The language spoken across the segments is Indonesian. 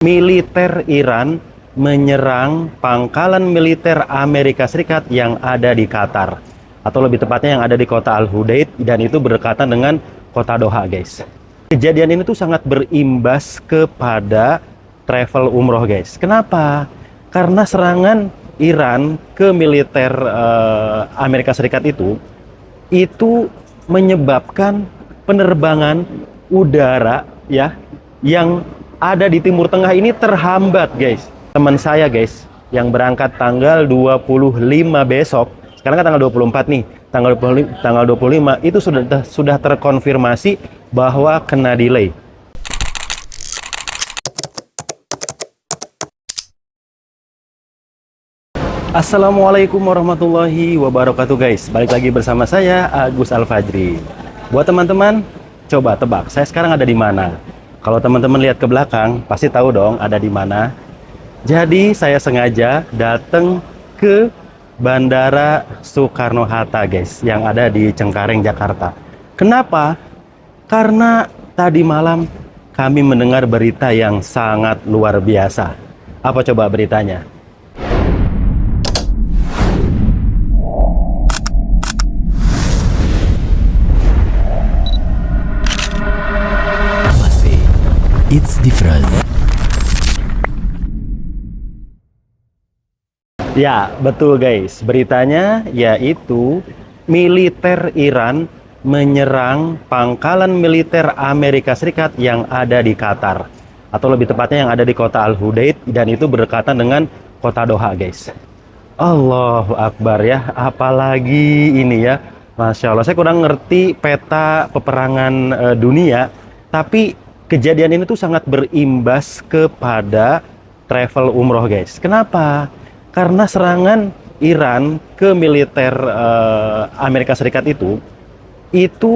Militer Iran menyerang pangkalan militer Amerika Serikat yang ada di Qatar, atau lebih tepatnya yang ada di kota Al-Hudaid, dan itu berdekatan dengan kota Doha, guys. Kejadian ini tuh sangat berimbas kepada travel umroh, guys. Kenapa? Karena serangan Iran ke militer Amerika Serikat itu menyebabkan penerbangan udara ya yang ada di Timur Tengah ini terhambat, guys. Teman saya, guys, yang berangkat tanggal 25 besok, sekarang kan tanggal 24 nih, tanggal 25 itu sudah terkonfirmasi bahwa kena delay. Assalamualaikum warahmatullahi wabarakatuh, guys. Balik lagi bersama saya, Agus Al-Fajri. Buat teman-teman, coba tebak, saya sekarang ada di mana? Kalau teman-teman lihat ke belakang, pasti tahu dong ada di mana. Jadi saya sengaja datang ke Bandara Soekarno-Hatta, guys, yang ada di Cengkareng, Jakarta. Kenapa? Karena tadi malam kami mendengar berita yang sangat luar biasa. Apa coba beritanya? It's different. Ya, betul, guys. Beritanya yaitu militer Iran menyerang pangkalan militer Amerika Serikat yang ada di Qatar, atau lebih tepatnya yang ada di kota Al-Hudaid, dan itu berdekatan dengan kota Doha, guys. Allahu Akbar ya, apalagi ini ya. Masya Allah, saya kurang ngerti peta peperangan dunia, tapi kejadian ini tuh sangat berimbas kepada travel umroh, guys. Kenapa? Karena serangan Iran ke militer Amerika Serikat itu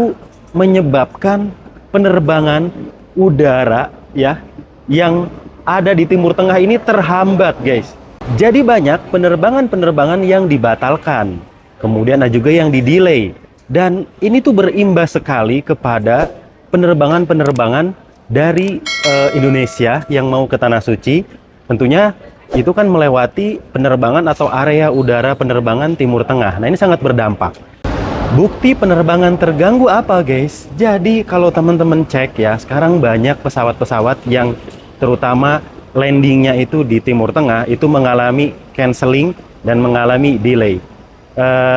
menyebabkan penerbangan udara ya yang ada di Timur Tengah ini terhambat, guys. Jadi banyak penerbangan-penerbangan yang dibatalkan, kemudian ada juga yang di-delay, dan ini tuh berimbas sekali kepada penerbangan-penerbangan dari Indonesia yang mau ke Tanah Suci. Tentunya itu kan melewati penerbangan atau area udara penerbangan Timur Tengah. Nah, ini sangat berdampak. Bukti penerbangan terganggu apa, guys? Jadi kalau teman-teman cek ya, sekarang banyak pesawat-pesawat yang terutama landingnya itu di Timur Tengah itu mengalami canceling dan mengalami delay.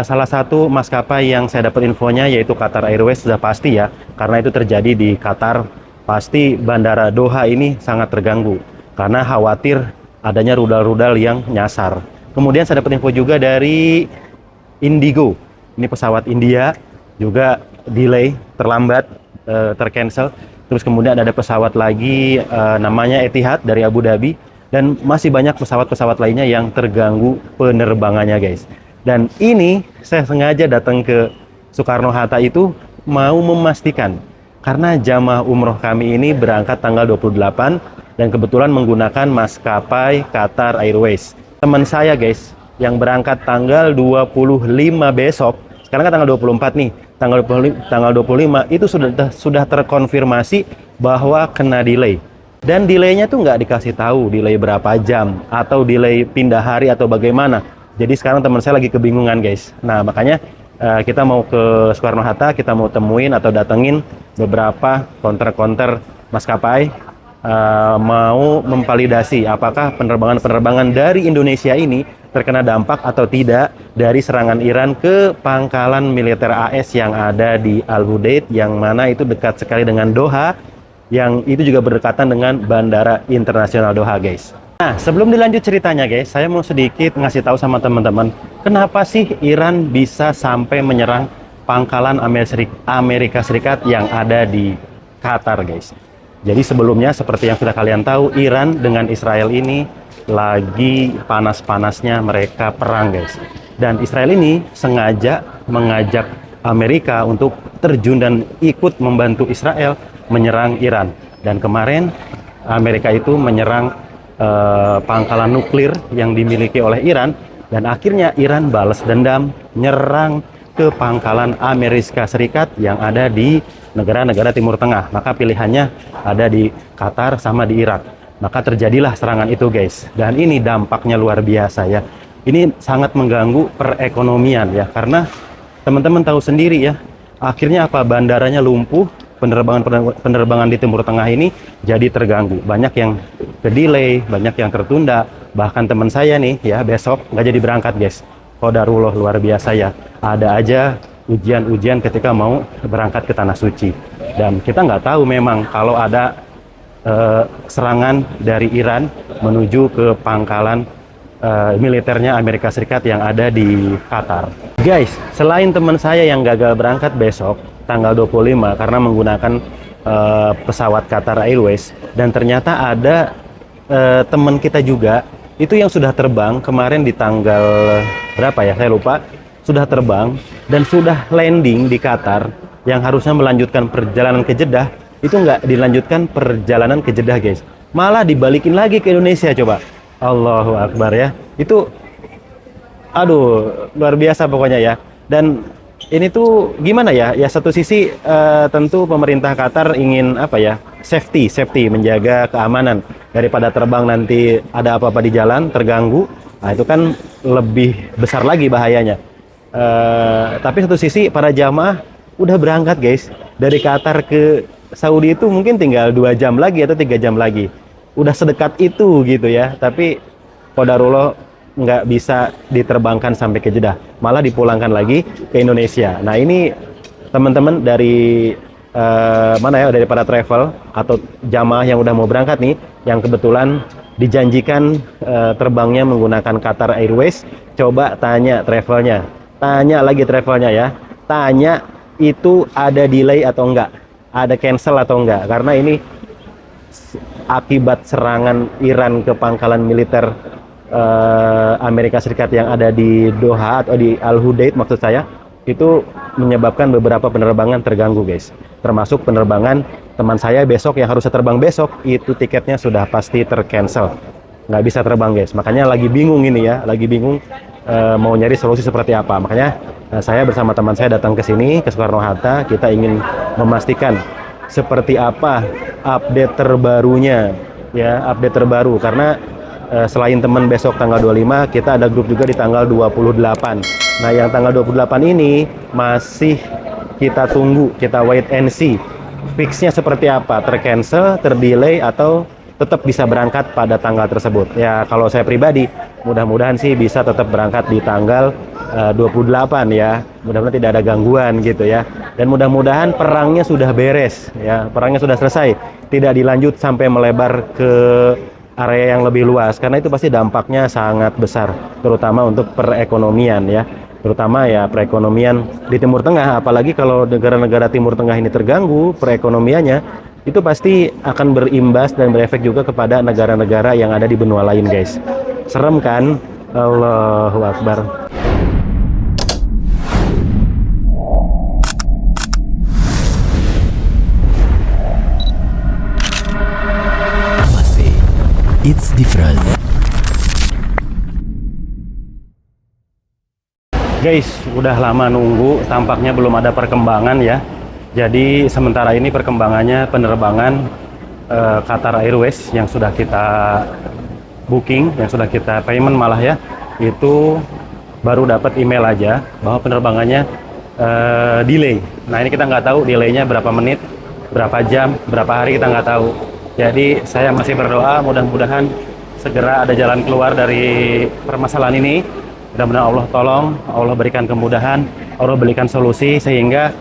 Salah satu maskapai yang saya dapat infonya yaitu Qatar Airways, sudah pasti ya, karena itu terjadi di Qatar. Pasti bandara Doha ini sangat terganggu karena khawatir adanya rudal-rudal yang nyasar. Kemudian saya dapat info juga dari Indigo. Ini pesawat India juga delay, terlambat, tercancel. Terus kemudian ada pesawat lagi namanya Etihad dari Abu Dhabi, dan masih banyak pesawat-pesawat lainnya yang terganggu penerbangannya, guys. Dan ini saya sengaja datang ke Soekarno-Hatta itu mau memastikan, karena jamaah umroh kami ini berangkat tanggal 28 dan kebetulan menggunakan maskapai Qatar Airways. Teman saya, guys, yang berangkat tanggal 25 besok, sekarang kan tanggal 24 nih, tanggal 25 itu sudah terkonfirmasi bahwa kena delay. Dan delaynya tuh nggak dikasih tahu delay berapa jam atau delay pindah hari atau bagaimana. Jadi sekarang teman saya lagi kebingungan, guys. Nah, makanya kita mau ke Soekarno-Hatta, kita mau temuin atau datengin beberapa counter maskapai, mau memvalidasi apakah penerbangan-penerbangan dari Indonesia ini terkena dampak atau tidak dari serangan Iran ke pangkalan militer AS yang ada di Al-Hudaid, yang mana itu dekat sekali dengan Doha, yang itu juga berdekatan dengan Bandara Internasional Doha, guys. Nah, sebelum dilanjut ceritanya, guys, saya mau sedikit ngasih tahu sama teman-teman, kenapa sih Iran bisa sampai menyerang pangkalan Amerika Serikat yang ada di Qatar, guys. Jadi sebelumnya, seperti yang sudah kalian tahu, Iran dengan Israel ini lagi panas-panasnya mereka perang, guys. Dan Israel ini sengaja mengajak Amerika untuk terjun dan ikut membantu Israel menyerang Iran. Dan kemarin Amerika itu menyerang pangkalan nuklir yang dimiliki oleh Iran, dan akhirnya Iran balas dendam nyerang ke pangkalan Amerika Serikat yang ada di negara-negara Timur Tengah. Maka pilihannya ada di Qatar sama di Irak. Maka terjadilah serangan itu guys. Dan ini dampaknya luar biasa ya. Ini sangat mengganggu perekonomian ya. Karena teman-teman tahu sendiri ya. Akhirnya apa? Bandaranya lumpuh. Penerbangan di Timur Tengah ini jadi terganggu. Banyak yang ke-delay, banyak yang tertunda. Bahkan teman saya nih ya besok nggak jadi berangkat guys. Qadarullah luar biasa ya. Ada aja ujian-ujian ketika mau berangkat ke Tanah Suci. Dan kita nggak tahu memang kalau ada serangan dari Iran menuju ke pangkalan militernya Amerika Serikat yang ada di Qatar. Guys, selain teman saya yang gagal berangkat besok tanggal 25 karena menggunakan pesawat Qatar Airways, dan ternyata ada teman kita juga itu yang sudah terbang kemarin di tanggal berapa ya, saya lupa, sudah terbang dan sudah landing di Qatar yang harusnya melanjutkan perjalanan ke Jeddah, itu nggak dilanjutkan perjalanan ke Jeddah guys, malah dibalikin lagi ke Indonesia. Coba, Allahu Akbar ya, itu aduh luar biasa pokoknya ya. Dan ini tuh gimana ya, ya satu sisi tentu pemerintah Qatar ingin apa ya, safety, menjaga keamanan daripada terbang nanti ada apa-apa di jalan terganggu. Nah itu kan lebih besar lagi bahayanya. Tapi satu sisi para jamaah udah berangkat guys dari Qatar ke Saudi, itu mungkin tinggal 2 jam lagi atau 3 jam lagi, udah sedekat itu gitu ya. Tapi qadarullah nggak bisa diterbangkan sampai ke Jeddah, malah dipulangkan lagi ke Indonesia. Nah ini teman-teman dari mana ya, dari para travel atau jamaah yang udah mau berangkat nih, yang kebetulan dijanjikan terbangnya menggunakan Qatar Airways, coba tanya travelnya, tanya lagi travelnya ya, tanya itu ada delay atau enggak, ada cancel atau enggak, karena ini akibat serangan Iran ke pangkalan militer Amerika Serikat yang ada di Doha atau di Al Hudaid maksud saya, itu menyebabkan beberapa penerbangan terganggu guys, termasuk penerbangan teman saya besok yang harusnya terbang besok, itu tiketnya sudah pasti tercancel, nggak bisa terbang guys. Makanya lagi bingung ini ya, lagi bingung mau nyari solusi seperti apa. Makanya saya bersama teman saya datang ke sini, ke Soekarno-Hatta. Kita ingin memastikan seperti apa update terbarunya ya, update terbaru. Karena selain teman besok tanggal 25, kita ada grup juga di tanggal 28. Nah yang tanggal 28 ini masih kita tunggu, kita wait and see fixnya seperti apa, tercancel, terdelay, atau tetap bisa berangkat pada tanggal tersebut. Ya kalau saya pribadi mudah-mudahan sih bisa tetap berangkat di tanggal 28 ya, mudah-mudahan tidak ada gangguan gitu ya, dan mudah-mudahan perangnya sudah beres ya, perangnya sudah selesai, tidak dilanjut sampai melebar ke area yang lebih luas, karena itu pasti dampaknya sangat besar, terutama untuk perekonomian ya, terutama ya perekonomian di Timur Tengah. Apalagi kalau negara-negara Timur Tengah ini terganggu perekonomiannya, itu pasti akan berimbas dan berefek juga kepada negara-negara yang ada di benua lain guys. Serem kan? Allahu Akbar. It's different. Guys, udah lama nunggu, tampaknya belum ada perkembangan ya. Jadi sementara ini perkembangannya penerbangan Qatar Airways yang sudah kita booking, yang sudah kita payment malah ya, itu baru dapat email aja bahwa penerbangannya delay. Nah ini kita nggak tahu delaynya berapa menit, berapa jam, berapa hari, kita nggak tahu. Jadi saya masih berdoa mudah-mudahan segera ada jalan keluar dari permasalahan ini. Mudah-mudahan Allah tolong, Allah berikan kemudahan, Allah berikan solusi sehingga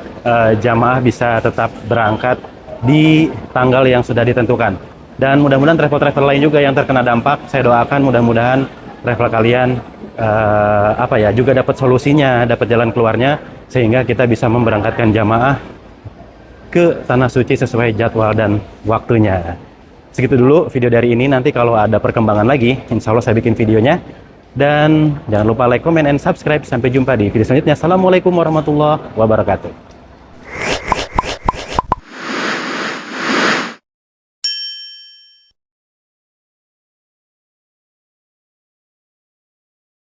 jamaah bisa tetap berangkat di tanggal yang sudah ditentukan. Dan mudah-mudahan travel-travel lain juga yang terkena dampak, saya doakan mudah-mudahan travel kalian juga dapat solusinya, dapat jalan keluarnya, sehingga kita bisa memberangkatkan jamaah ke Tanah Suci sesuai jadwal dan waktunya. Segitu dulu video dari ini, nanti kalau ada perkembangan lagi, insya Allah saya bikin videonya. Dan jangan lupa like, comment, and subscribe. Sampai jumpa di video selanjutnya. Assalamualaikum warahmatullahi wabarakatuh.